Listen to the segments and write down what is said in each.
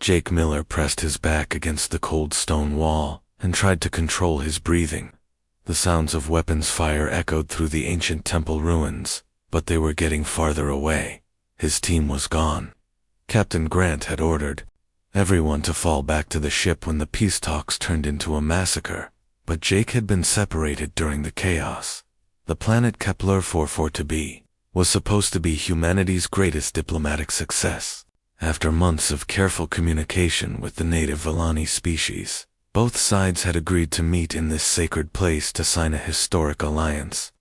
Jake Miller pressed his back against the cold stone wall and tried to control his breathing. The sounds of weapons fire echoed through the ancient temple ruins, but they were getting farther away. His team was gone. Captain Grant had ordered everyone to fall back to the ship when the peace talks turned into a massacre, but Jake had been separated during the chaos. The planet Kepler 44-b was supposed to be humanity's greatest diplomatic success. After months of careful communication with the native Vellani species, both sides had agreed to meet in this sacred place to sign a historic alliance.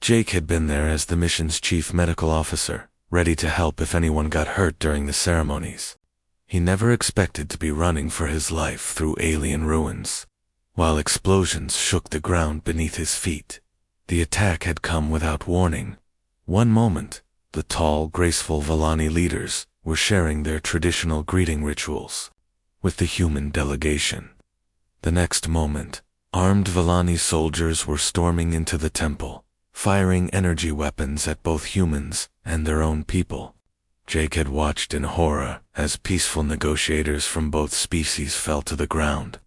Jake had been there as the mission's chief medical officer, ready to help if anyone got hurt during the ceremonies. He never expected to be running for his life through alien ruins, while explosions shook the ground beneath his feet. The attack had come without warning. One moment, the tall, graceful Vellani leaders were sharing their traditional greeting rituals with the human delegation. The next moment, armed Vellani soldiers were storming into the temple, firing energy weapons at both humans and their own people. Jake had watched in horror as peaceful negotiators from both species fell to the ground,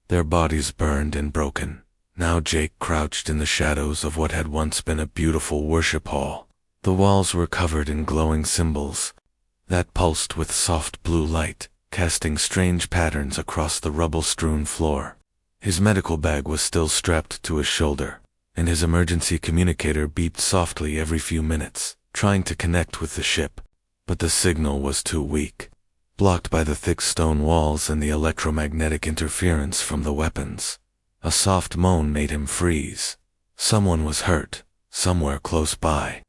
their bodies burned and broken. Now Jake crouched in the shadows of what had once been a beautiful worship hall. The walls were covered in glowing symbols that pulsed with soft blue light, casting strange patterns across the rubble-strewn floor. His medical bag was still strapped to his shoulder, and his emergency communicator beeped softly every few minutes, trying to connect with the ship. But the signal was too weak, blocked by the thick stone walls and the electromagnetic interference from the weapons. A soft moan made him freeze. Someone was hurt, somewhere close by.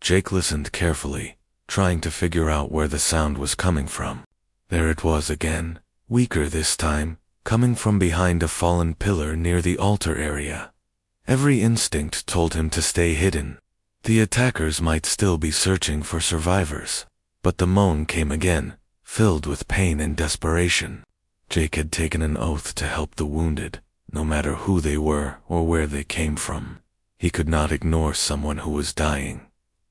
Jake listened carefully, trying to figure out where the sound was coming from. There it was again, weaker this time, coming from behind a fallen pillar near the altar area. Every instinct told him to stay hidden. The attackers might still be searching for survivors. But the moan came again, filled with pain and desperation. Jake had taken an oath to help the wounded, no matter who they were or where they came from. He could not ignore someone who was dying.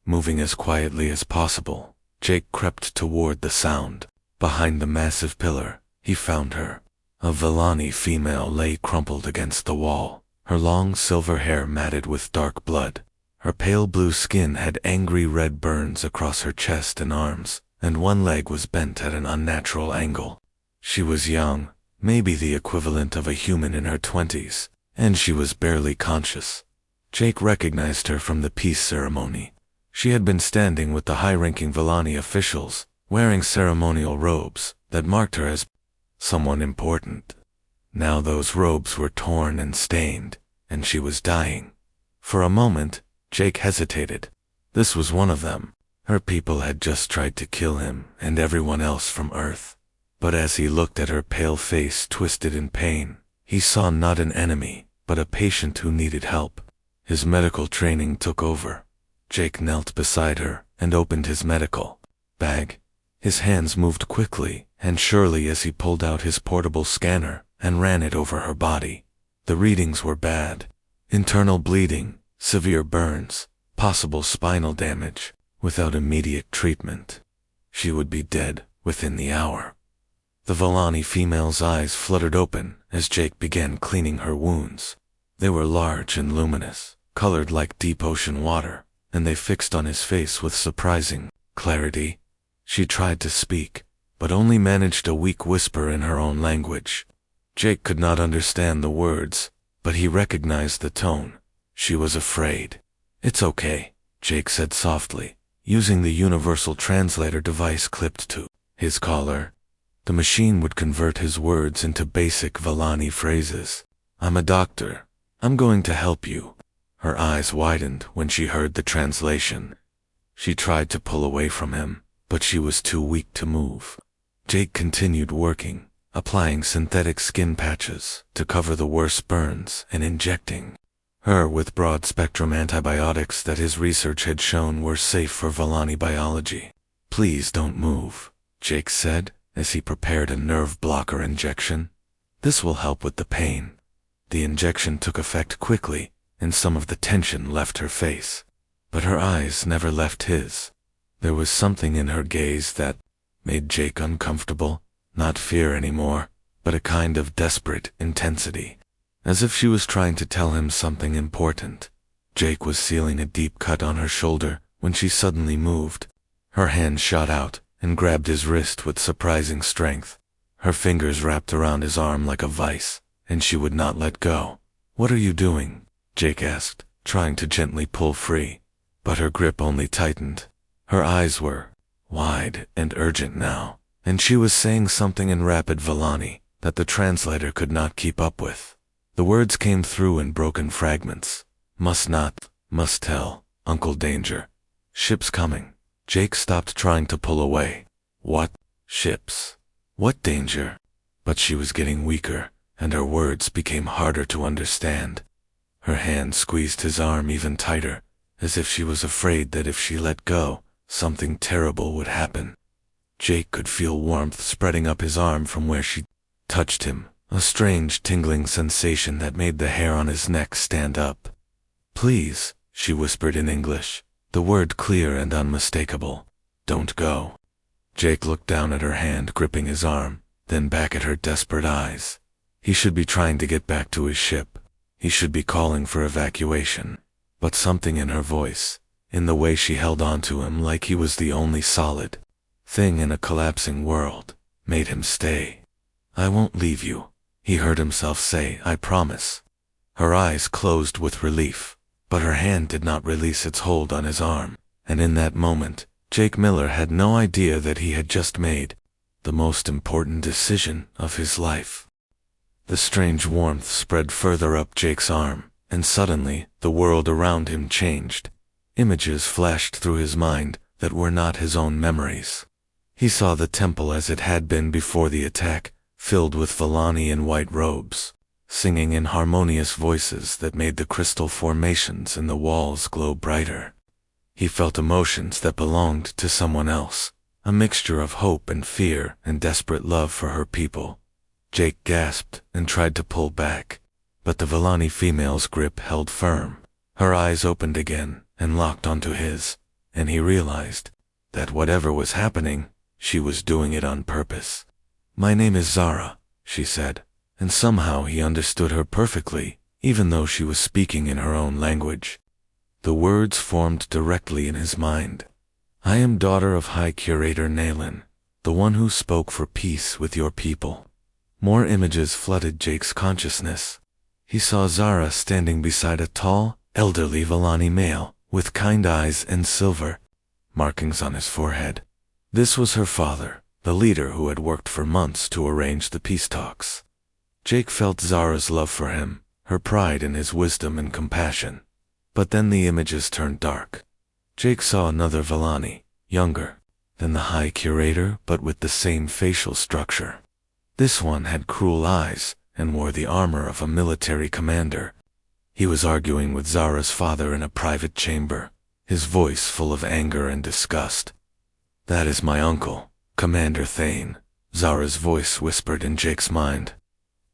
Moving as quietly as possible, Jake crept toward the sound. Behind the massive pillar, he found her. A Vellani female lay crumpled against the wall, her long silver hair matted with dark blood. Her pale blue skin had angry red burns across her chest and arms, and one leg was bent at an unnatural angle. She was young, maybe the equivalent of a human in her 20s, and she was barely conscious. Jake recognized her from the peace ceremony. She had been standing with the high-ranking Vellani officials, wearing ceremonial robes that marked her as someone important. Now those robes were torn and stained, and she was dying. For a moment, Jake hesitated. This was one of them. Her people had just tried to kill him and everyone else from Earth. But as he looked at her pale face twisted in pain, he saw not an enemy, but a patient who needed help. His medical training took over. Jake knelt beside her and opened his medical bag. His hands moved quickly and surely as he pulled out his portable scanner and ran it over her body. The readings were bad. Internal bleeding, severe burns, possible spinal damage. Without immediate treatment, she would be dead within the hour. The Vellani female's eyes fluttered open as Jake began cleaning her wounds. They were large and luminous, colored like deep ocean water, and they fixed on his face with surprising clarity. She tried to speak, but only managed a weak whisper in her own language. Jake could not understand the words, but he recognized the tone. She was afraid. "It's okay," Jake said softly, using the universal translator device clipped to his collar. The machine would convert his words into basic Vellani phrases. "I'm a doctor. I'm going to help you." Her eyes widened when she heard the translation. She tried to pull away from him, but she was too weak to move. Jake continued working, applying synthetic skin patches to cover the worst burns and injecting her with broad-spectrum antibiotics that his research had shown were safe for Vellani biology. "Please don't move," Jake said as he prepared a nerve blocker injection. "This will help with the pain." The injection took effect quickly, and some of the tension left her face. But her eyes never left his. There was something in her gaze that made Jake uncomfortable, not fear anymore, but a kind of desperate intensity, as if she was trying to tell him something important. Jake was sealing a deep cut on her shoulder when she suddenly moved. Her hand shot out and grabbed his wrist with surprising strength. Her fingers wrapped around his arm like a vice, and she would not let go. "What are you doing?" Jake asked, trying to gently pull free. But her grip only tightened. Her eyes were wide and urgent now, and she was saying something in rapid Valani that the translator could not keep up with. The words came through in broken fragments. "Must not, must tell, Uncle Danger. Ships coming." Jake stopped trying to pull away. "What? Ships? What danger?" But she was getting weaker, and her words became harder to understand. Her hand squeezed his arm even tighter, as if she was afraid that if she let go, something terrible would happen. Jake could feel warmth spreading up his arm from where she touched him, a strange tingling sensation that made the hair on his neck stand up. "Please," she whispered in English, the word clear and unmistakable. "Don't go." Jake looked down at her hand gripping his arm, then back at her desperate eyes. He should be trying to get back to his ship. He should be calling for evacuation. But something in her voice, in the way she held on to him like he was the only solid thing in a collapsing world, made him stay. "I won't leave you," he heard himself say, "I promise." Her eyes closed with relief, but her hand did not release its hold on his arm, and in that moment, Jake Miller had no idea that he had just made the most important decision of his life. The strange warmth spread further up Jake's arm, and suddenly, the world around him changed. Images flashed through his mind that were not his own memories. He saw the temple as it had been before the attack, filled with Valani in white robes, singing in harmonious voices that made the crystal formations in the walls glow brighter. He felt emotions that belonged to someone else, a mixture of hope and fear and desperate love for her people. Jake gasped and tried to pull back, but the Valani female's grip held firm. Her eyes opened again and locked onto his, and he realized that whatever was happening, she was doing it on purpose. "My name is Zara," she said, and somehow he understood her perfectly, even though she was speaking in her own language. The words formed directly in his mind. "I am daughter of High Curator Naylan, the one who spoke for peace with your people." More images flooded Jake's consciousness. He saw Zara standing beside a tall, elderly Valani male, with kind eyes and silver markings on his forehead. This was her father, the leader who had worked for months to arrange the peace talks. Jake felt Zara's love for him, her pride in his wisdom and compassion. But then the images turned dark. Jake saw another Valani, younger than the High Curator but with the same facial structure. This one had cruel eyes and wore the armor of a military commander. He was arguing with Zara's father in a private chamber, his voice full of anger and disgust. "That is my uncle, Commander Thane," Zara's voice whispered in Jake's mind.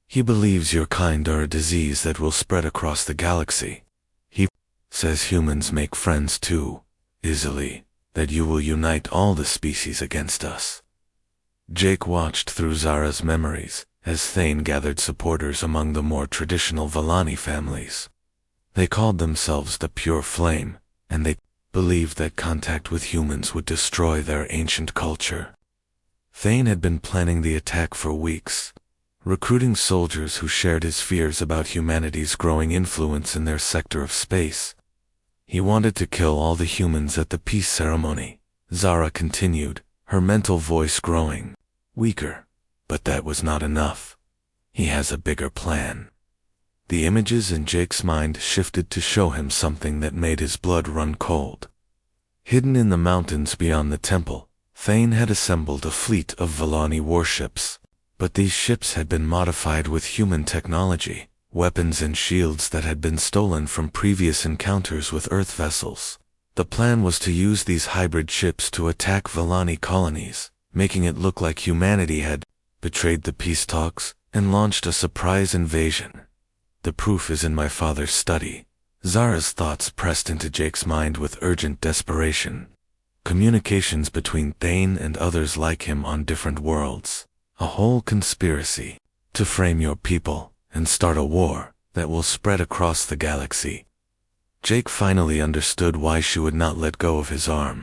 "He believes your kind are a disease that will spread across the galaxy. He says humans make friends too easily, that you will unite all the species against us." Jake watched through Zara's memories as Thane gathered supporters among the more traditional Valani families. They called themselves the Pure Flame, and they believed that contact with humans would destroy their ancient culture. Thane had been planning the attack for weeks, recruiting soldiers who shared his fears about humanity's growing influence in their sector of space. He wanted to kill all the humans at the peace ceremony. Zara continued, her mental voice growing weaker. But that was not enough. He has a bigger plan. The images in Jake's mind shifted to show him something that made his blood run cold. Hidden in the mountains beyond the temple, Thane had assembled a fleet of Valani warships. But these ships had been modified with human technology, weapons and shields that had been stolen from previous encounters with Earth vessels. The plan was to use these hybrid ships to attack Valani colonies, making it look like humanity had betrayed the peace talks and launched a surprise invasion. "The proof is in my father's study." Zara's thoughts pressed into Jake's mind with urgent desperation. Communications between Thane and others like him on different worlds. A whole conspiracy to frame your people and start a war that will spread across the galaxy. Jake finally understood why she would not let go of his arm.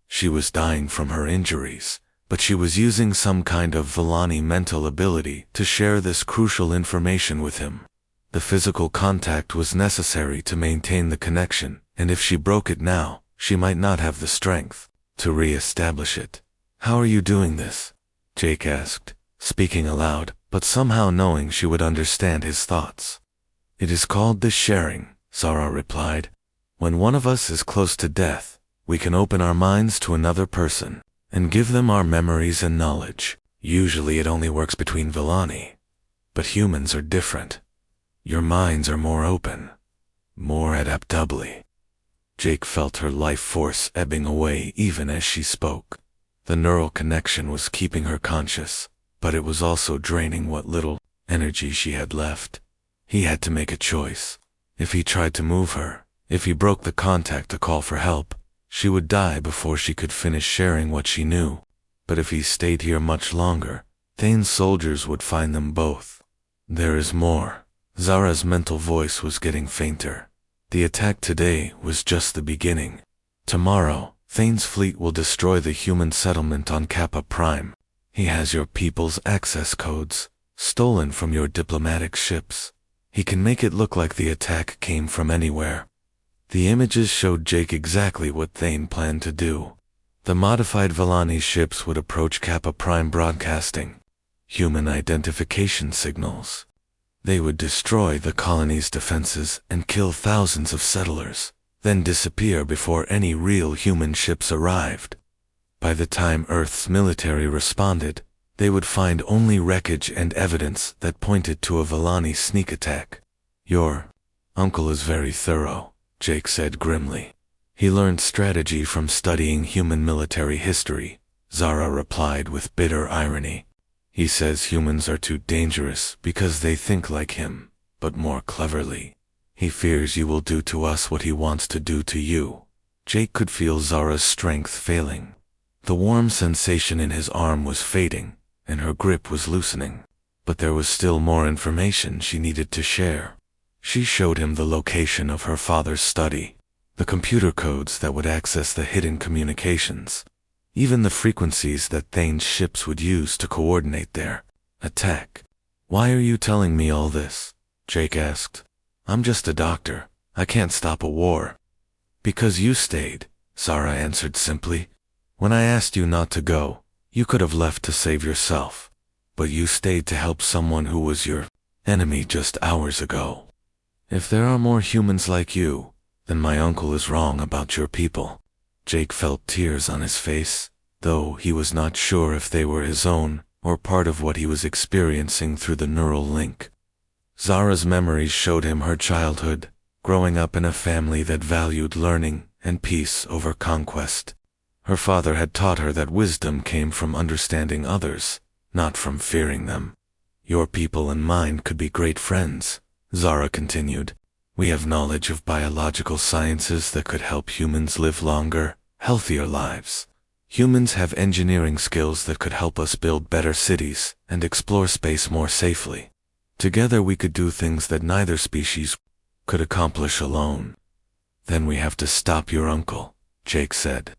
She was dying from her injuries, but she was using some kind of Villani mental ability to share this crucial information with him. The physical contact was necessary to maintain the connection, and if she broke it now, she might not have the strength to re-establish it. "How are you doing this?" Jake asked, speaking aloud, but somehow knowing she would understand his thoughts. "It is called the sharing," Zara replied. "When one of us is close to death, we can open our minds to another person and give them our memories and knowledge. Usually it only works between Villani, but humans are different. Your minds are more open, more adaptably." Jake felt her life force ebbing away even as she spoke. The neural connection was keeping her conscious, but it was also draining what little energy she had left. He had to make a choice. If he tried to move her, if he broke the contact to call for help, she would die before she could finish sharing what she knew. But if he stayed here much longer, Thane's soldiers would find them both. "There is more." Zara's mental voice was getting fainter. "The attack today was just the beginning. Tomorrow, Thane's fleet will destroy the human settlement on Kappa Prime. He has your people's access codes, stolen from your diplomatic ships. He can make it look like the attack came from anywhere." The images showed Jake exactly what Thane planned to do. The modified Villani ships would approach Kappa Prime broadcasting human identification signals. They would destroy the colony's defenses and kill thousands of settlers, then disappear before any real human ships arrived. By the time Earth's military responded, they would find only wreckage and evidence that pointed to a Villani sneak attack. "Your uncle is very thorough," Jake said grimly. "He learned strategy from studying human military history," Zara replied with bitter irony. "He says humans are too dangerous because they think like him, but more cleverly. He fears you will do to us what he wants to do to you." Jake could feel Zara's strength failing. The warm sensation in his arm was fading, and her grip was loosening. But there was still more information she needed to share. She showed him the location of her father's study, the computer codes that would access the hidden communications, even the frequencies that Thane's ships would use to coordinate their attack. "Why are you telling me all this?" Jake asked. "I'm just a doctor. I can't stop a war." "Because you stayed," Zara answered simply. "When I asked you not to go, you could have left to save yourself. But you stayed to help someone who was your enemy just hours ago. If there are more humans like you, then my uncle is wrong about your people." Jake felt tears on his face, though he was not sure if they were his own or part of what he was experiencing through the neural link. Zara's memories showed him her childhood, growing up in a family that valued learning and peace over conquest. Her father had taught her that wisdom came from understanding others, not from fearing them. "Your people and mine could be great friends," Zara continued. "We have knowledge of biological sciences that could help humans live longer, healthier lives. Humans have engineering skills that could help us build better cities and explore space more safely. Together we could do things that neither species could accomplish alone." "Then we have to stop your uncle," Jake said.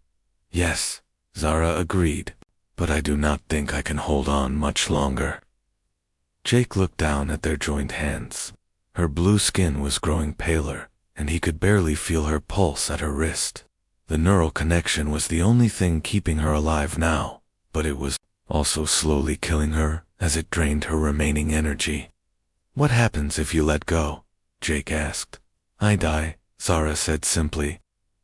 "Yes," Zara agreed, "but I do not think I can hold on much longer." Jake looked down at their joined hands. Her blue skin was growing paler, and he could barely feel her pulse at her wrist. The neural connection was the only thing keeping her alive now, but it was also slowly killing her as it drained her remaining energy. "What happens if you let go?" Jake asked. "I die," Zara said simply,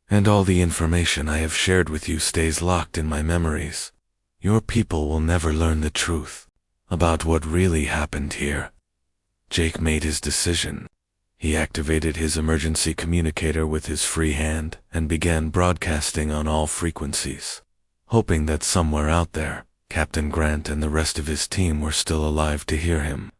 "and all the information I have shared with you stays locked in my memories. Your people will never learn the truth about what really happened here." Jake made his decision. He activated his emergency communicator with his free hand and began broadcasting on all frequencies, hoping that somewhere out there, Captain Grant and the rest of his team were still alive to hear him.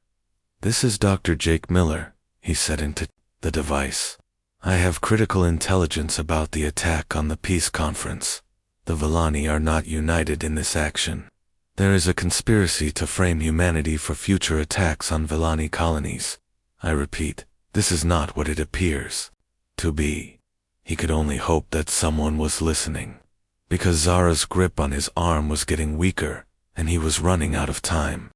"This is Dr. Jake Miller," he said into the device. "I have critical intelligence about the attack on the peace conference. The Villani are not united in this action. There is a conspiracy to frame humanity for future attacks on Villani colonies. I repeat, this is not what it appears to be. He could only hope that someone was listening, because Zara's grip on his arm was getting weaker, and he was running out of time.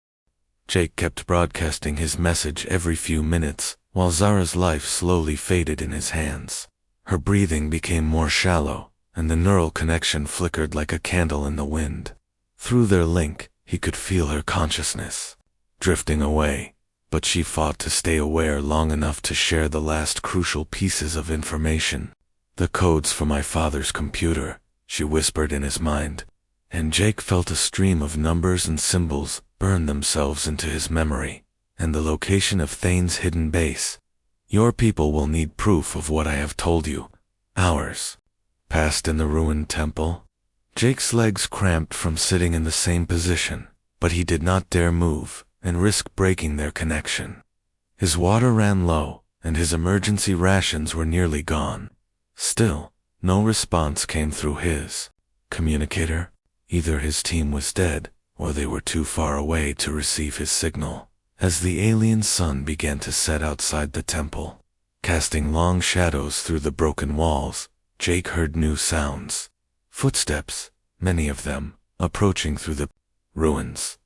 Jake kept broadcasting his message every few minutes, while Zara's life slowly faded in his hands. Her breathing became more shallow, and the neural connection flickered like a candle in the wind. Through their link, he could feel her consciousness drifting away, but she fought to stay aware long enough to share the last crucial pieces of information. "The codes for my father's computer," she whispered in his mind, and Jake felt a stream of numbers and symbols burn themselves into his memory, and the location of Thane's hidden base. "Your people will need proof of what I have told you." Hours passed in the ruined temple. Jake's legs cramped from sitting in the same position, but he did not dare move and risk breaking their connection. His water ran low, and his emergency rations were nearly gone. Still, no response came through his communicator. Either his team was dead, or they were too far away to receive his signal. As the alien sun began to set outside the temple, casting long shadows through the broken walls, Jake heard new sounds. Footsteps, many of them, approaching through the ruins.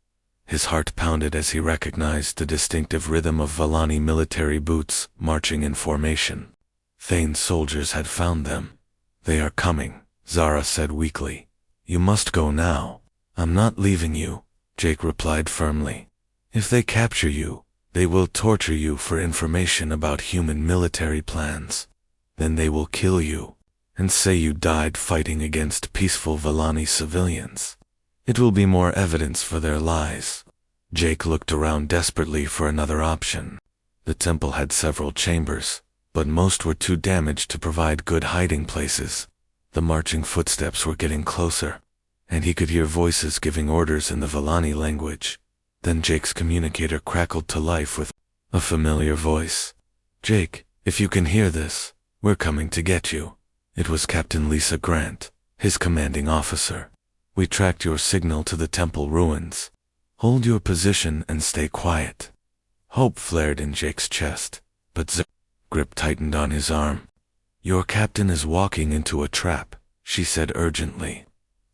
His heart pounded as he recognized the distinctive rhythm of Villani military boots marching in formation. Thane's soldiers had found them. "They are coming," Zara said weakly. "You must go now." "I'm not leaving you," Jake replied firmly. "If they capture you, they will torture you for information about human military plans. Then they will kill you and say you died fighting against peaceful Villani civilians. It will be more evidence for their lies." Jake looked around desperately for another option. The temple had several chambers, but most were too damaged to provide good hiding places. The marching footsteps were getting closer, and he could hear voices giving orders in the Villani language. Then Jake's communicator crackled to life with a familiar voice. "Jake, if you can hear this, we're coming to get you." It was Captain Lisa Grant, his commanding officer. "We tracked your signal to the temple ruins. Hold your position and stay quiet." Hope flared in Jake's chest, but Zara's grip tightened on his arm. "Your captain is walking into a trap," she said urgently.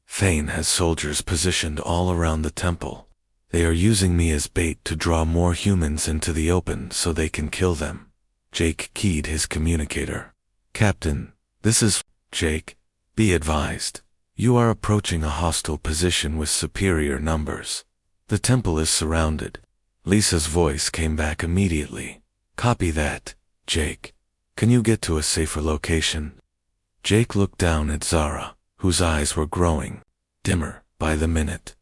"Thane has soldiers positioned all around the temple. They are using me as bait to draw more humans into the open so they can kill them." Jake keyed his communicator. "Captain, this is Jake. Be advised. You are approaching a hostile position with superior numbers. The temple is surrounded." Lisa's voice came back immediately. "Copy that, Jake. Can you get to a safer location?" Jake looked down at Zara, whose eyes were growing dimmer by the minute.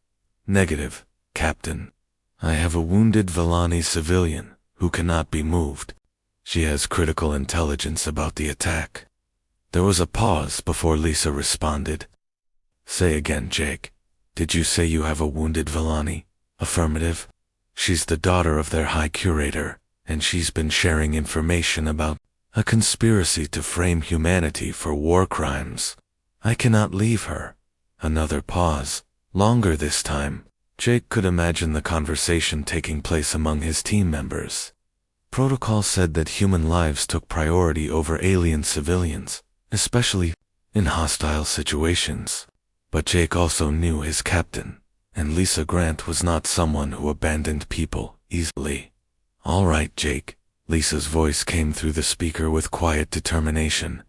"Negative, Captain. I have a wounded Villani civilian who cannot be moved. She has critical intelligence about the attack." There was a pause before Lisa responded. "Say again, Jake. Did you say you have a wounded Villani?" "Affirmative. She's the daughter of their High Curator, and she's been sharing information about a conspiracy to frame humanity for war crimes. I cannot leave her." Another pause, longer this time. Jake could imagine the conversation taking place among his team members. Protocol said that human lives took priority over alien civilians, especially in hostile situations. But Jake also knew his captain, and Lisa Grant was not someone who abandoned people easily. "All right, Jake." Lisa's voice came through the speaker with quiet determination.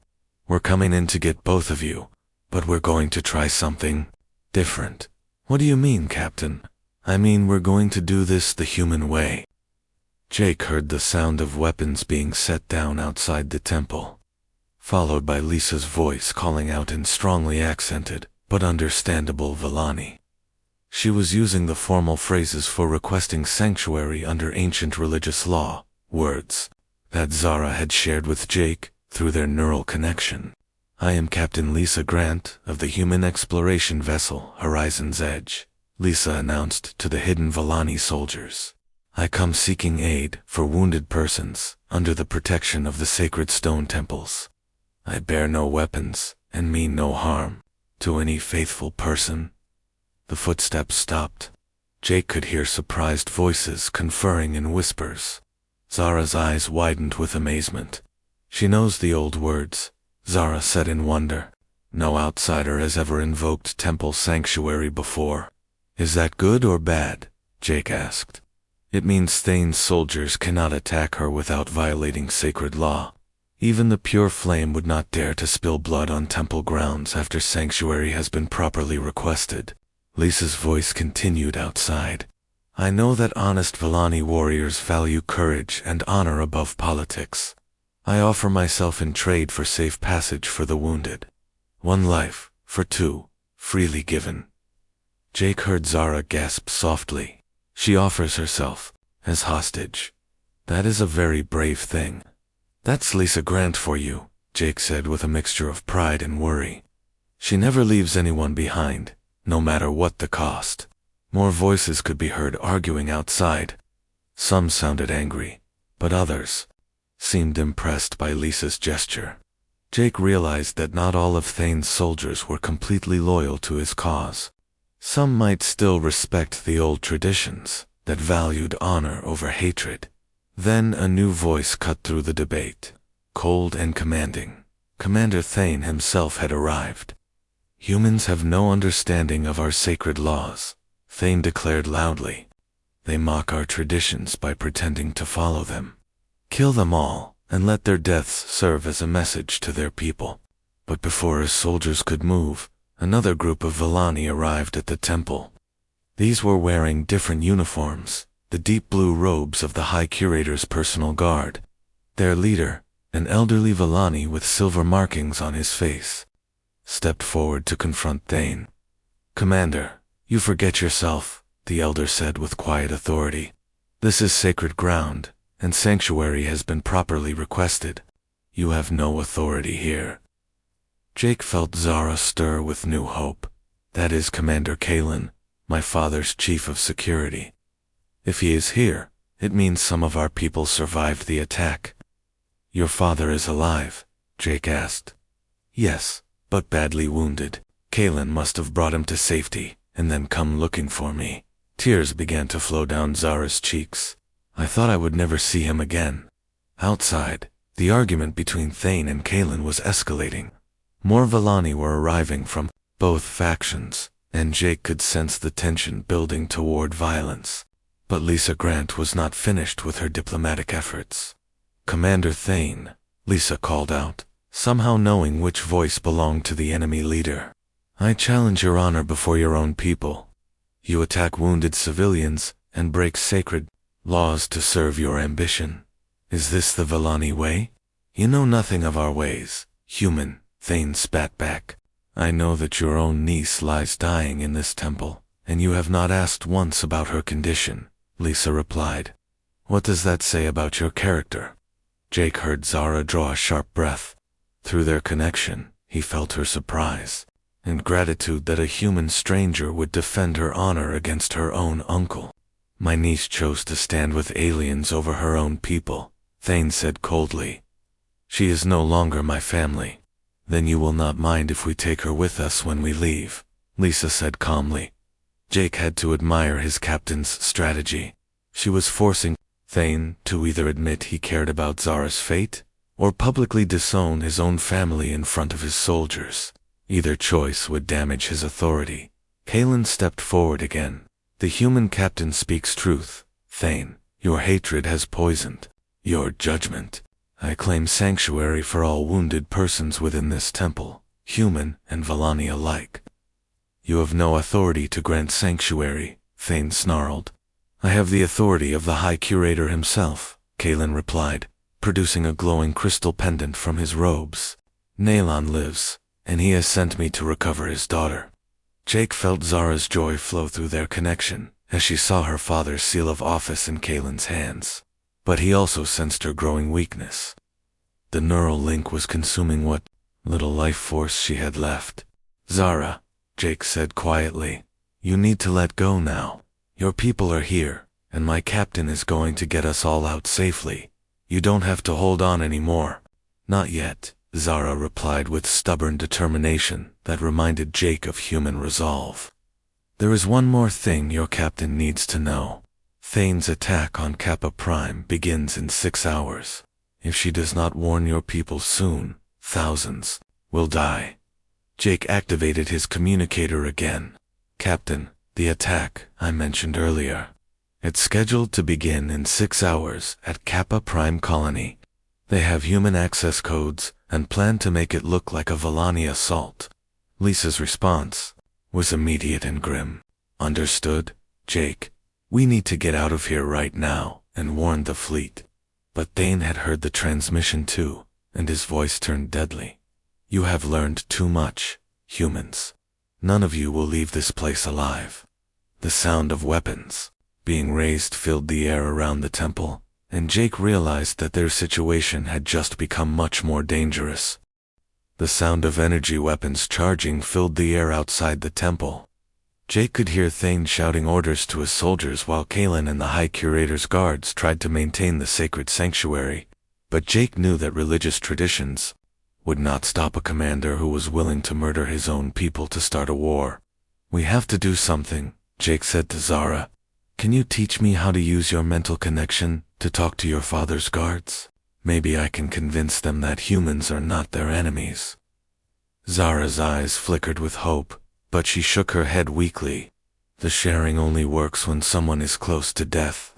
"We're coming in to get both of you, but we're going to try something different." "What do you mean, Captain?" "I mean we're going to do this the human way." Jake heard the sound of weapons being set down outside the temple, followed by Lisa's voice calling out in strongly accented, but understandable Villani. She was using the formal phrases for requesting sanctuary under ancient religious law, words that Zara had shared with Jake through their neural connection. "I am Captain Lisa Grant of the human exploration vessel Horizon's Edge," Lisa announced to the hidden Villani soldiers. "I come seeking aid for wounded persons under the protection of the sacred stone temples. I bear no weapons and mean no harm to any faithful person." The footsteps stopped, Jake could hear surprised voices conferring in whispers. Zara's eyes widened with amazement. She knows the old words, Zara said in wonder. No outsider has ever invoked temple sanctuary before. Is that good or bad? Jake asked. It means Thane's soldiers cannot attack her without violating sacred law. Even the pure flame would not dare to spill blood on temple grounds after sanctuary has been properly requested. Lisa's voice continued outside. I know that honest Vellani warriors value courage and honor above politics. I offer myself in trade for safe passage for the wounded. 1 life, for 2, freely given. Jake heard Zara gasp softly. She offers herself, as hostage. That is a very brave thing. That's Lisa Grant for you, Jake said with a mixture of pride and worry. She never leaves anyone behind, no matter what the cost. More voices could be heard arguing outside. Some sounded angry, but others seemed impressed by Lisa's gesture. Jake realized that not all of Thane's soldiers were completely loyal to his cause. Some might still respect the old traditions that valued honor over hatred. Then a new voice cut through the debate, cold and commanding. Commander Thane himself had arrived. Humans have no understanding of our sacred laws, Thane declared loudly. They mock our traditions by pretending to follow them. Kill them all, and let their deaths serve as a message to their people. But before his soldiers could move, another group of Vellani arrived at the temple. These were wearing different uniforms, the deep blue robes of the High Curator's personal guard. Their leader, an elderly Vellani with silver markings on his face, stepped forward to confront Thane. Commander, you forget yourself, the elder said with quiet authority. This is sacred ground, and sanctuary has been properly requested. You have no authority here. Jake felt Zara stir with new hope. That is Commander Kalen, my father's chief of security. If he is here, it means some of our people survived the attack. Your father is alive? Jake asked. Yes, but badly wounded. Kalen must have brought him to safety, and then come looking for me. Tears began to flow down Zara's cheeks. I thought I would never see him again. Outside, the argument between Thane and Kalen was escalating. More Vellani were arriving from both factions, and Jake could sense the tension building toward violence. But Lisa Grant was not finished with her diplomatic efforts. Commander Thane, Lisa called out, somehow knowing which voice belonged to the enemy leader. I challenge your honor before your own people. You attack wounded civilians and break sacred laws to serve your ambition. Is this the Vellani way? You know nothing of our ways, human, Thane spat back. I know that your own niece lies dying in this temple, and you have not asked once about her condition, Lisa replied. What does that say about your character? Jake heard Zara draw a sharp breath. Through their connection, he felt her surprise and gratitude that a human stranger would defend her honor against her own uncle. My niece chose to stand with aliens over her own people, Thane said coldly. She is no longer my family. Then you will not mind if we take her with us when we leave, Lisa said calmly. Jake had to admire his captain's strategy. She was forcing Thane to either admit he cared about Zara's fate, or publicly disown his own family in front of his soldiers. Either choice would damage his authority. Kalen stepped forward again. The human captain speaks truth. Thane, your hatred has poisoned your judgment. I claim sanctuary for all wounded persons within this temple, human and Vellani alike. You have no authority to grant sanctuary, Thane snarled. I have the authority of the High Curator himself, Kalen replied, producing a glowing crystal pendant from his robes. Nalon lives, and he has sent me to recover his daughter. Jake felt Zara's joy flow through their connection as she saw her father's seal of office in Kalen's hands. But he also sensed her growing weakness. The neural link was consuming what little life force she had left. Zara, Jake said quietly, you need to let go now. Your people are here, and my captain is going to get us all out safely. You don't have to hold on anymore. Not yet, Zara replied with stubborn determination that reminded Jake of human resolve. There is one more thing your captain needs to know. Thane's attack on Kappa Prime begins in 6 hours. If she does not warn your people soon, thousands will die. Jake activated his communicator again. Captain, the attack I mentioned earlier. It's scheduled to begin in 6 hours at Kappa Prime Colony. They have human access codes and plan to make it look like a Volani assault. Lisa's response was immediate and grim. Understood, Jake. We need to get out of here right now and warn the fleet. But Thane had heard the transmission too, and his voice turned deadly. You have learned too much, humans. None of you will leave this place alive. The sound of weapons being raised filled the air around the temple, and Jake realized that their situation had just become much more dangerous. The sound of energy weapons charging filled the air outside the temple. Jake could hear Thane shouting orders to his soldiers while Kalen and the High Curator's guards tried to maintain the sacred sanctuary, but Jake knew that religious traditions would not stop a commander who was willing to murder his own people to start a war. We have to do something, Jake said to Zara. Can you teach me how to use your mental connection to talk to your father's guards? Maybe I can convince them that humans are not their enemies. Zara's eyes flickered with hope, but she shook her head weakly. The sharing only works when someone is close to death.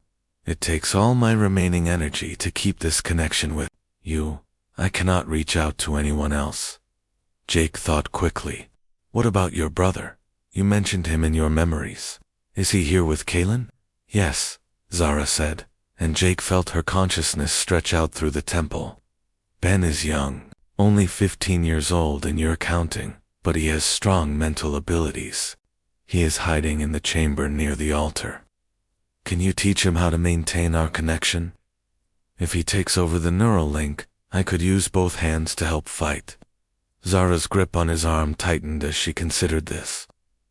It takes all my remaining energy to keep this connection with you. I cannot reach out to anyone else. Jake thought quickly. What about your brother? You mentioned him in your memories. Is he here with Kalen? Yes, Zara said, and Jake felt her consciousness stretch out through the temple. Ben is young, only 15 years old in your counting, but he has strong mental abilities. He is hiding in the chamber near the altar. Can you teach him how to maintain our connection? If he takes over the neural link, I could use both hands to help fight. Zara's grip on his arm tightened as she considered this.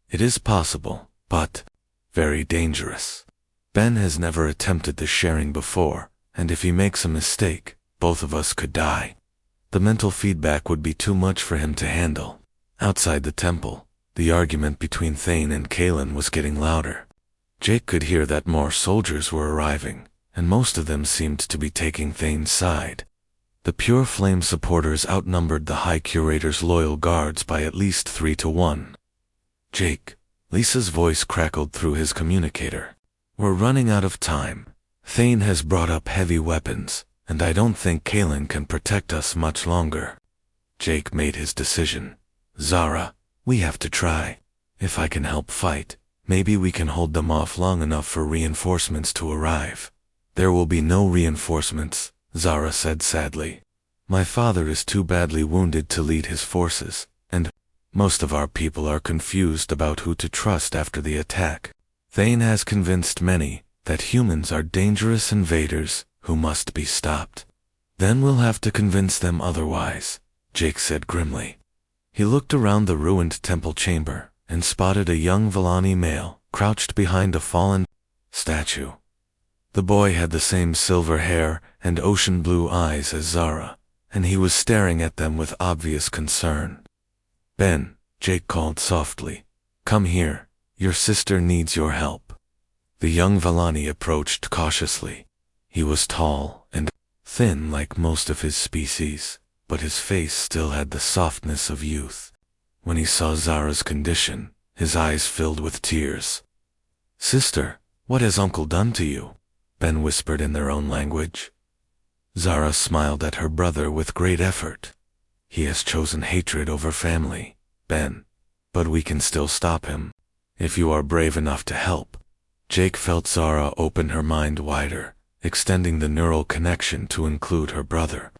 It is possible, but very dangerous. Ben has never attempted the sharing before, and if he makes a mistake, both of us could die. The mental feedback would be too much for him to handle. Outside the temple, the argument between Thane and Kalen was getting louder. Jake could hear that more soldiers were arriving, and most of them seemed to be taking Thane's side. The Pure Flame supporters outnumbered the High Curator's loyal guards by at least 3 to 1. Jake, Lisa's voice crackled through his communicator. We're running out of time. Thane has brought up heavy weapons, and I don't think Kalen can protect us much longer. Jake made his decision. Zara, we have to try. If I can help fight, maybe we can hold them off long enough for reinforcements to arrive. There will be no reinforcements, Zara said sadly. My father is too badly wounded to lead his forces, and most of our people are confused about who to trust after the attack. Thane has convinced many that humans are dangerous invaders who must be stopped. Then we'll have to convince them otherwise, Jake said grimly. He looked around the ruined temple chamber and spotted a young Volani male crouched behind a fallen statue. The boy had the same silver hair and ocean blue eyes as Zara, and he was staring at them with obvious concern. Ben, Jake called softly. Come here. Your sister needs your help. The young Volani approached cautiously. He was tall and thin like most of his species, but his face still had the softness of youth. When he saw Zara's condition, his eyes filled with tears. Sister, what has Uncle done to you? Ben whispered in their own language. Zara smiled at her brother with great effort. He has chosen hatred over family, Ben. But we can still stop him, if you are brave enough to help. Jake felt Zara open her mind wider, extending the neural connection to include her brother.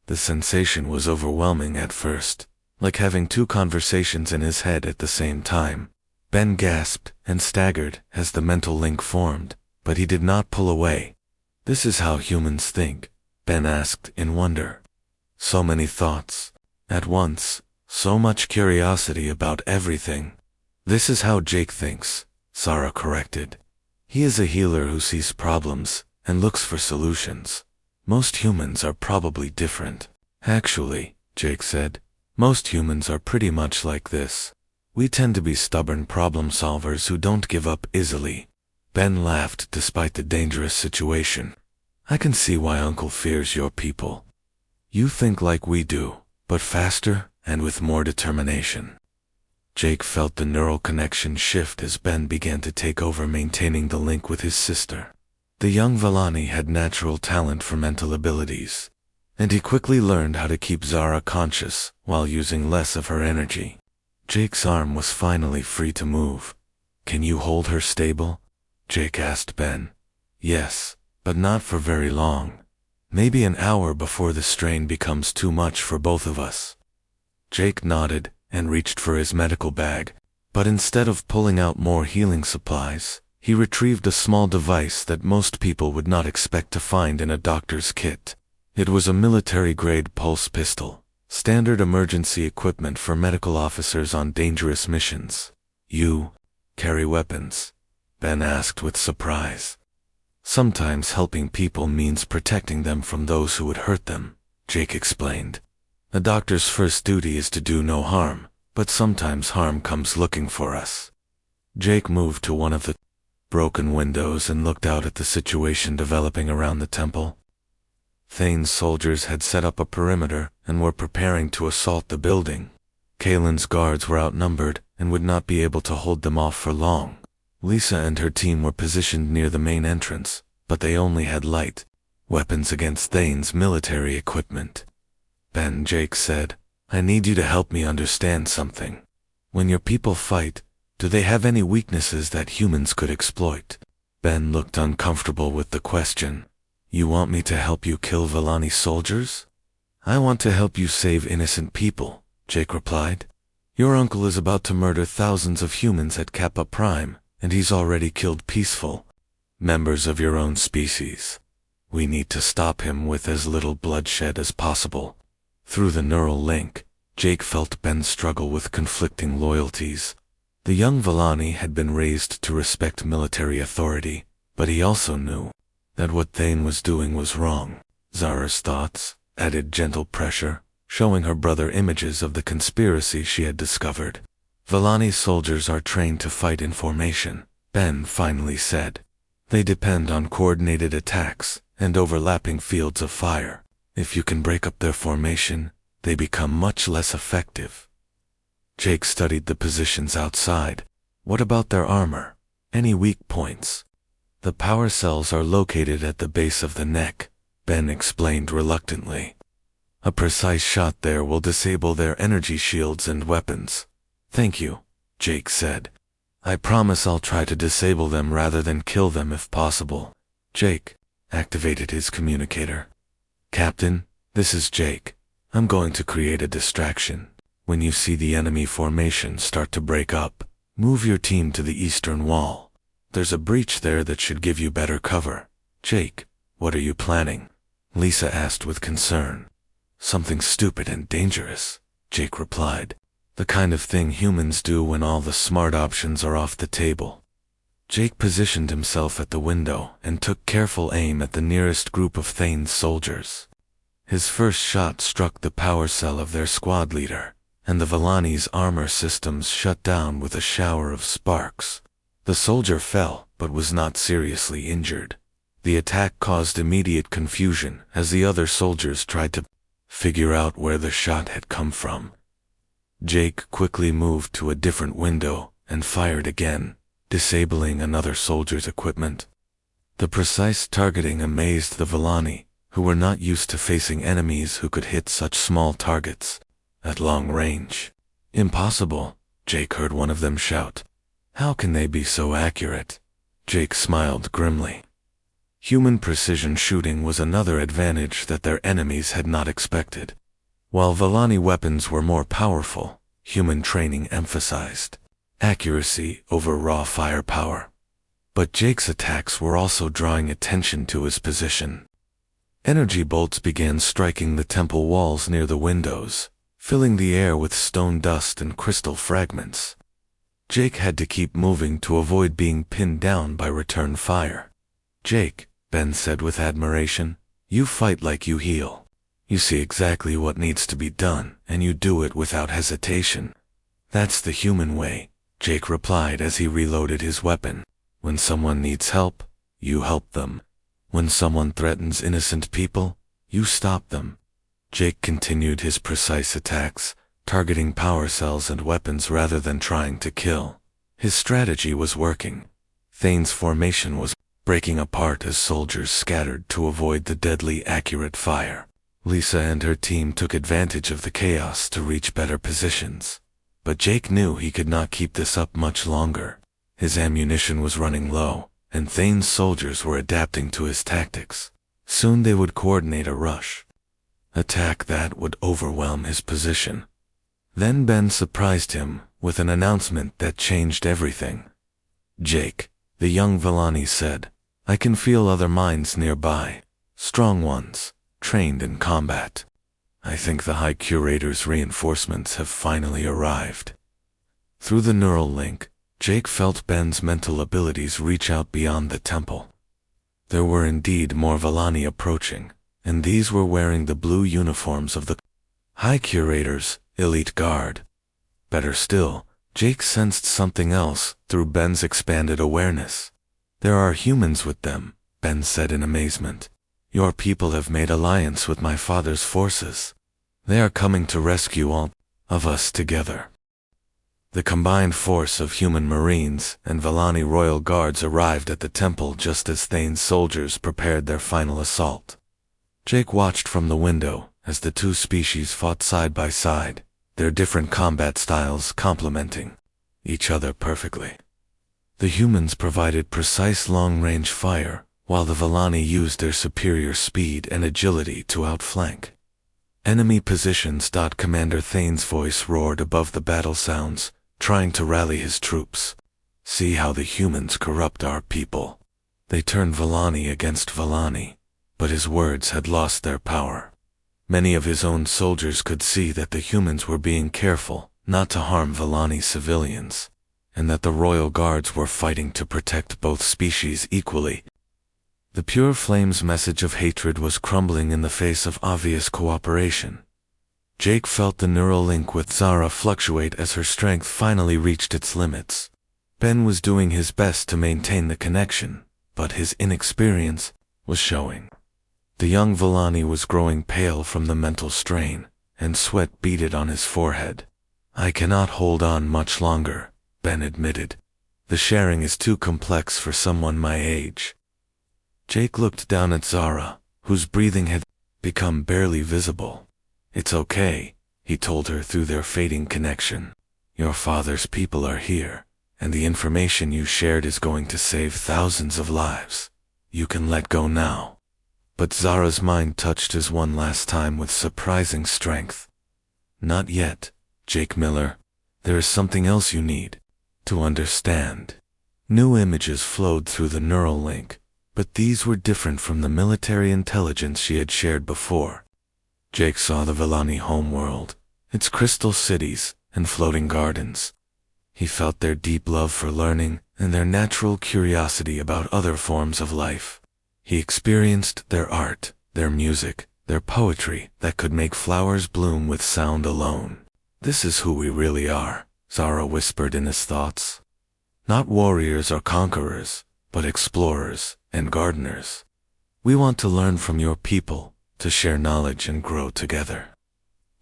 The sensation was overwhelming at first, like having 2 conversations in his head at the same time. Ben gasped and staggered as the mental link formed, but he did not pull away. This is how humans think, Ben asked in wonder. So many thoughts at once, so much curiosity about everything. This is how Jake thinks, Zara corrected. He is a healer who sees problems and looks for solutions. Most humans are probably different. Actually, Jake said, most humans are pretty much like this. We tend to be stubborn problem solvers who don't give up easily. Ben laughed despite the dangerous situation. I can see why Uncle fears your people. You think like we do, but faster and with more determination. Jake felt the neural connection shift as Ben began to take over maintaining the link with his sister. The young Vellani had natural talent for mental abilities, and he quickly learned how to keep Zara conscious while using less of her energy. Jake's arm was finally free to move. Can you hold her stable? Jake asked Ben. Yes, but not for very long. Maybe an hour before the strain becomes too much for both of us. Jake nodded and reached for his medical bag, but instead of pulling out more healing supplies, he retrieved a small device that most people would not expect to find in a doctor's kit. It was a military-grade pulse pistol, standard emergency equipment for medical officers on dangerous missions. You carry weapons? Ben asked with surprise. Sometimes helping people means protecting them from those who would hurt them, Jake explained. A doctor's first duty is to do no harm, but sometimes harm comes looking for us. Jake moved to one of the broken windows and looked out at the situation developing around the temple. Thane's soldiers had set up a perimeter and were preparing to assault the building. Kalen's guards were outnumbered and would not be able to hold them off for long. Lisa and her team were positioned near the main entrance, but they only had light weapons against Thane's military equipment. Ben, Jake said, I need you to help me understand something. When your people fight, do they have any weaknesses that humans could exploit? Ben looked uncomfortable with the question. You want me to help you kill Vellani soldiers? I want to help you save innocent people, Jake replied. Your uncle is about to murder thousands of humans at Kappa Prime, and he's already killed peaceful members of your own species. We need to stop him with as little bloodshed as possible. Through the neural link, Jake felt Ben struggle with conflicting loyalties. The young Vellani had been raised to respect military authority, but he also knew that what Thane was doing was wrong. Zara's thoughts added gentle pressure, showing her brother images of the conspiracy she had discovered. Vellani soldiers are trained to fight in formation, Ben finally said. They depend on coordinated attacks and overlapping fields of fire. If you can break up their formation, they become much less effective. Jake studied the positions outside. What about their armor? Any weak points? The power cells are located at the base of the neck, Ben explained reluctantly. A precise shot there will disable their energy shields and weapons. Thank you, Jake said. I promise I'll try to disable them rather than kill them if possible. Jake activated his communicator. Captain, this is Jake. I'm going to create a distraction. When you see the enemy formation start to break up, move your team to the eastern wall. There's a breach there that should give you better cover. Jake, what are you planning? Lisa asked with concern. Something stupid and dangerous, Jake replied. The kind of thing humans do when all the smart options are off the table. Jake positioned himself at the window and took careful aim at the nearest group of Thane's soldiers. His first shot struck the power cell of their squad leader, and the Vellani's armor systems shut down with a shower of sparks. The soldier fell, but was not seriously injured. The attack caused immediate confusion as the other soldiers tried to figure out where the shot had come from. Jake quickly moved to a different window and fired again, disabling another soldier's equipment. The precise targeting amazed the Vellani, who were not used to facing enemies who could hit such small targets at long range. Impossible, Jake heard one of them shout. How can they be so accurate? Jake smiled grimly. Human precision shooting was another advantage that their enemies had not expected. While Vellani weapons were more powerful, human training emphasized accuracy over raw firepower. But Jake's attacks were also drawing attention to his position. Energy bolts began striking the temple walls near the windows, filling the air with stone dust and crystal fragments. Jake had to keep moving to avoid being pinned down by return fire. Jake, Ben said with admiration, you fight like you heal. You see exactly what needs to be done, and you do it without hesitation. That's the human way, Jake replied as he reloaded his weapon. When someone needs help, you help them. When someone threatens innocent people, you stop them. Jake continued his precise attacks, targeting power cells and weapons rather than trying to kill. His strategy was working. Thane's formation was breaking apart as soldiers scattered to avoid the deadly accurate fire. Lisa and her team took advantage of the chaos to reach better positions. But Jake knew he could not keep this up much longer. His ammunition was running low, and Thane's soldiers were adapting to his tactics. Soon they would coordinate a rush attack that would overwhelm his position. Then Ben surprised him with an announcement that changed everything. "Jake," the young Villani said, "I can feel other minds nearby, strong ones, trained in combat. I think the High Curator's reinforcements have finally arrived." Through the neural link, Jake felt Ben's mental abilities reach out beyond the temple. There were indeed more Villani approaching, and these were wearing the blue uniforms of the High Curator's elite guard. Better still, Jake sensed something else through Ben's expanded awareness. "There are humans with them," Ben said in amazement. "Your people have made alliance with my father's forces. They are coming to rescue all of us together." The combined force of human marines and Villani royal guards arrived at the temple just as Thane's soldiers prepared their final assault. Jake watched from the window as the two species fought side by side, their different combat styles complementing each other perfectly. The humans provided precise long-range fire, while the Villani used their superior speed and agility to outflank. "Enemy positions." Commander Thane's voice roared above the battle sounds, trying to rally his troops. "See how the humans corrupt our people. They turn Villani against Villani." But his words had lost their power. Many of his own soldiers could see that the humans were being careful not to harm Villani civilians, and that the royal guards were fighting to protect both species equally. The pure flame's message of hatred was crumbling in the face of obvious cooperation. Jake felt the neural link with Zara fluctuate as her strength finally reached its limits. Ben was doing his best to maintain the connection, but his inexperience was showing. The young Villani was growing pale from the mental strain, and sweat beaded on his forehead. "I cannot hold on much longer," Ben admitted. "The sharing is too complex for someone my age." Jake looked down at Zara, whose breathing had become barely visible. "It's okay," he told her through their fading connection. "Your father's people are here, and the information you shared is going to save thousands of lives. You can let go now." But Zara's mind touched his one last time with surprising strength. "Not yet, Jake Miller. There is something else you need to understand." New images flowed through the neural link, but these were different from the military intelligence she had shared before. Jake saw the Villani homeworld, its crystal cities and floating gardens. He felt their deep love for learning and their natural curiosity about other forms of life. He experienced their art, their music, their poetry that could make flowers bloom with sound alone. "This is who we really are," Zara whispered in his thoughts. "Not warriors or conquerors, but explorers and gardeners. We want to learn from your people, to share knowledge and grow together."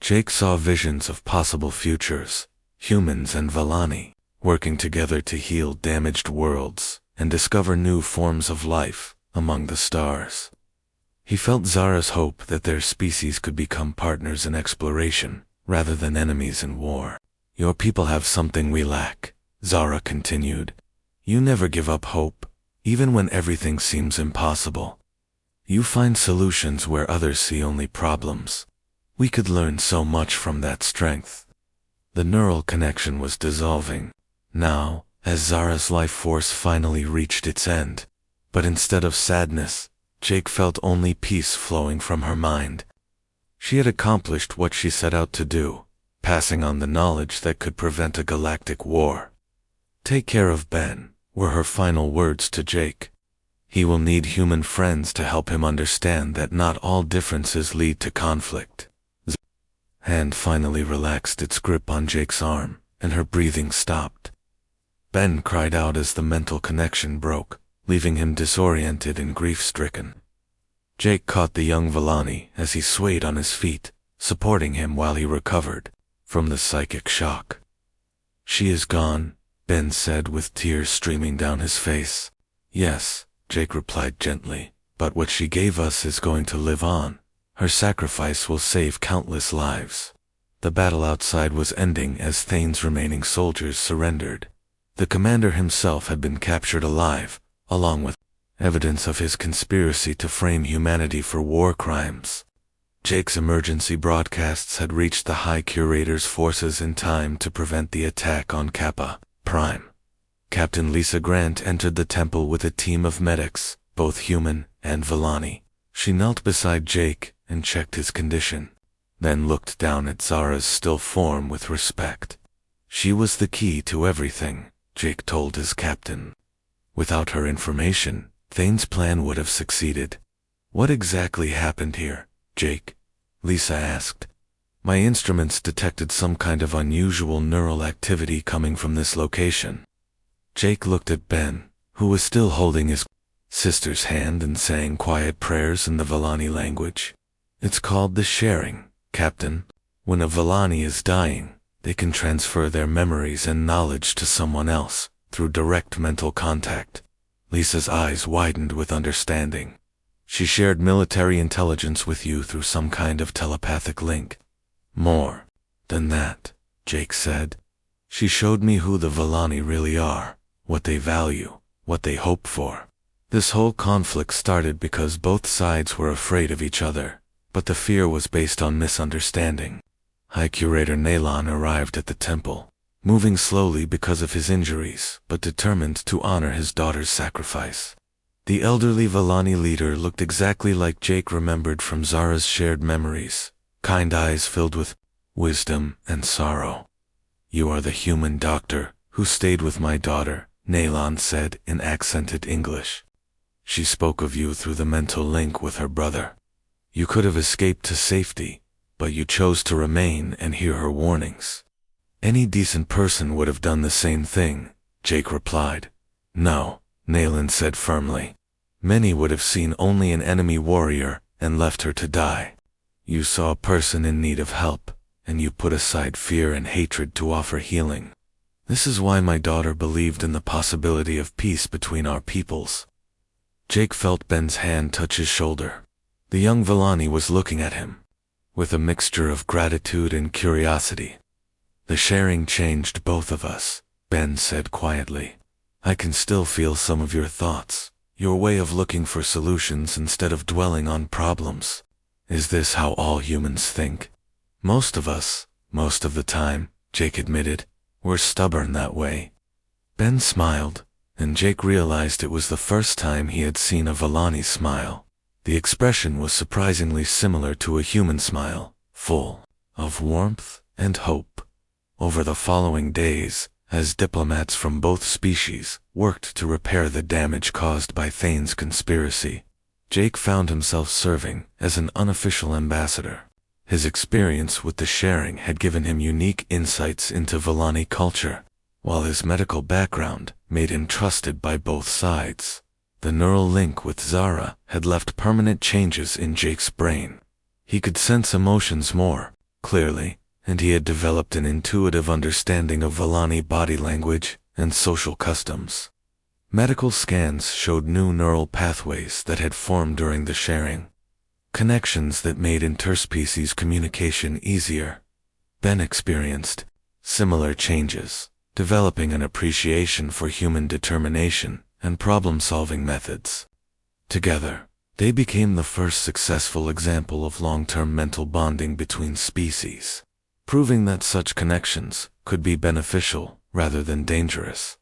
Jake saw visions of possible futures, humans and Villani, working together to heal damaged worlds and discover new forms of life among the stars. He felt Zara's hope that their species could become partners in exploration, rather than enemies in war. "Your people have something we lack," Zara continued. "You never give up hope, even when everything seems impossible. You find solutions where others see only problems. We could learn so much from that strength." The neural connection was dissolving now, as Zara's life force finally reached its end. But instead of sadness, Jake felt only peace flowing from her mind. She had accomplished what she set out to do, passing on the knowledge that could prevent a galactic war. "Take care of Ben," were her final words to Jake. "He will need human friends to help him understand that not all differences lead to conflict." Zara's hand finally relaxed its grip on Jake's arm, and her breathing stopped. Ben cried out as the mental connection broke, leaving him disoriented and grief-stricken. Jake caught the young Vellani as he swayed on his feet, supporting him while he recovered from the psychic shock. "She is gone," Ben said with tears streaming down his face. "Yes," Jake replied gently, "but what she gave us is going to live on. Her sacrifice will save countless lives." The battle outside was ending as Thane's remaining soldiers surrendered. The commander himself had been captured alive, along with evidence of his conspiracy to frame humanity for war crimes. Jake's emergency broadcasts had reached the High Curator's forces in time to prevent the attack on Kappa Prime. Captain Lisa Grant entered the temple with a team of medics, both human and Vellani. She knelt beside Jake and checked his condition, then looked down at Zara's still form with respect. "She was the key to everything," Jake told his captain. "Without her information, Thane's plan would have succeeded." "What exactly happened here, Jake?" Lisa asked. "My instruments detected some kind of unusual neural activity coming from this location." Jake looked at Ben, who was still holding his sister's hand and saying quiet prayers in the Vellani language. "It's called the sharing, Captain. When a Vellani is dying, they can transfer their memories and knowledge to someone else through direct mental contact." Lisa's eyes widened with understanding. "She shared military intelligence with you through some kind of telepathic link." "More than that," Jake said. "She showed me who the Vellani really are, what they value, what they hope for." This whole conflict started because both sides were afraid of each other, but the fear was based on misunderstanding. High Curator Nalon arrived at the temple, moving slowly because of his injuries, but determined to honor his daughter's sacrifice. The elderly Vellani leader looked exactly like Jake remembered from Zara's shared memories, kind eyes filled with wisdom and sorrow. "You are the human doctor who stayed with my daughter," Nalon said in accented English. "She spoke of you through the mental link with her brother. You could have escaped to safety, but you chose to remain and hear her warnings." "Any decent person would have done the same thing," Jake replied. "No," Nalon said firmly. "Many would have seen only an enemy warrior and left her to die. You saw a person in need of help, and you put aside fear and hatred to offer healing. This is why my daughter believed in the possibility of peace between our peoples." Jake felt Ben's hand touch his shoulder. The young Vellani was looking at him with a mixture of gratitude and curiosity. "The sharing changed both of us," Ben said quietly. "I can still feel some of your thoughts, your way of looking for solutions instead of dwelling on problems. Is this how all humans think?" "Most of us, most of the time," Jake admitted. "We're stubborn that way." Ben smiled, and Jake realized it was the first time he had seen a Vellani smile. The expression was surprisingly similar to a human smile, full of warmth and hope. Over the following days, as diplomats from both species worked to repair the damage caused by Thane's conspiracy, Jake found himself serving as an unofficial ambassador. His experience with the sharing had given him unique insights into Vellani culture, while his medical background made him trusted by both sides. The neural link with Zara had left permanent changes in Jake's brain. He could sense emotions more clearly, and he had developed an intuitive understanding of Vellani body language and social customs. Medical scans showed new neural pathways that had formed during the sharing, connections that made interspecies communication easier. Ben experienced similar changes, developing an appreciation for human determination and problem-solving methods. Together, they became the first successful example of long-term mental bonding between species, proving that such connections could be beneficial rather than dangerous.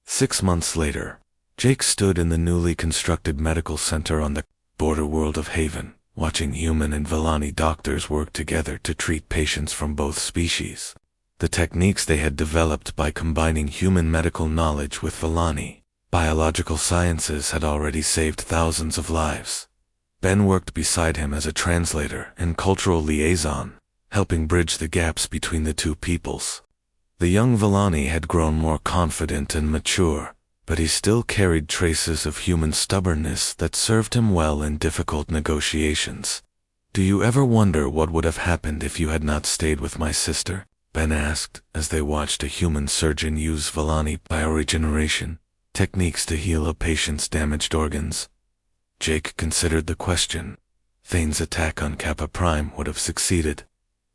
6 months later, Jake stood in the newly constructed medical center on the border world of Haven, watching human and Vellani doctors work together to treat patients from both species. The techniques they had developed by combining human medical knowledge with Vellani biological sciences had already saved thousands of lives. Ben worked beside him as a translator and cultural liaison, helping bridge the gaps between the two peoples. The young Villani had grown more confident and mature, but he still carried traces of human stubbornness that served him well in difficult negotiations. "Do you ever wonder what would have happened if you had not stayed with my sister?" Ben asked as they watched a human surgeon use Villani bioregeneration techniques to heal a patient's damaged organs. Jake considered the question. Thane's attack on Kappa Prime would have succeeded.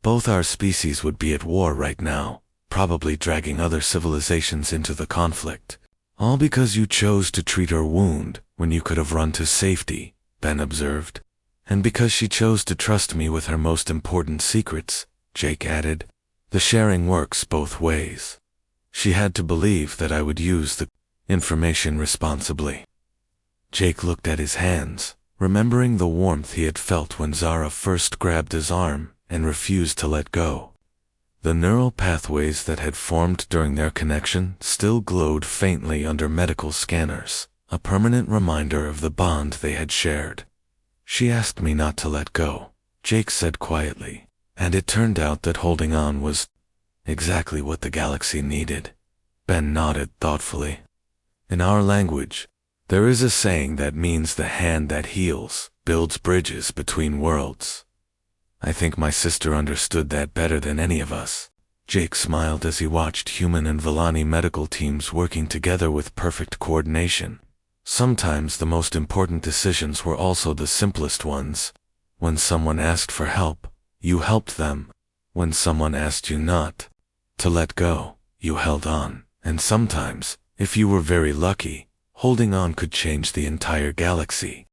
Both our species would be at war right now, probably dragging other civilizations into the conflict. "All because you chose to treat her wound when you could have run to safety," Ben observed. "And because she chose to trust me with her most important secrets," Jake added. "The sharing works both ways. She had to believe that I would use the information responsibly." Jake looked at his hands, remembering the warmth he had felt when Zara first grabbed his arm and refused to let go. The neural pathways that had formed during their connection still glowed faintly under medical scanners, a permanent reminder of the bond they had shared. "She asked me not to let go," Jake said quietly, "and it turned out that holding on was exactly what the galaxy needed." Ben nodded thoughtfully. "In our language, there is a saying that means the hand that heals builds bridges between worlds. I think my sister understood that better than any of us." Jake smiled as he watched human and Villani medical teams working together with perfect coordination. Sometimes the most important decisions were also the simplest ones. When someone asked for help, you helped them. When someone asked you not to let go, you held on. And sometimes, if you were very lucky, holding on could change the entire galaxy.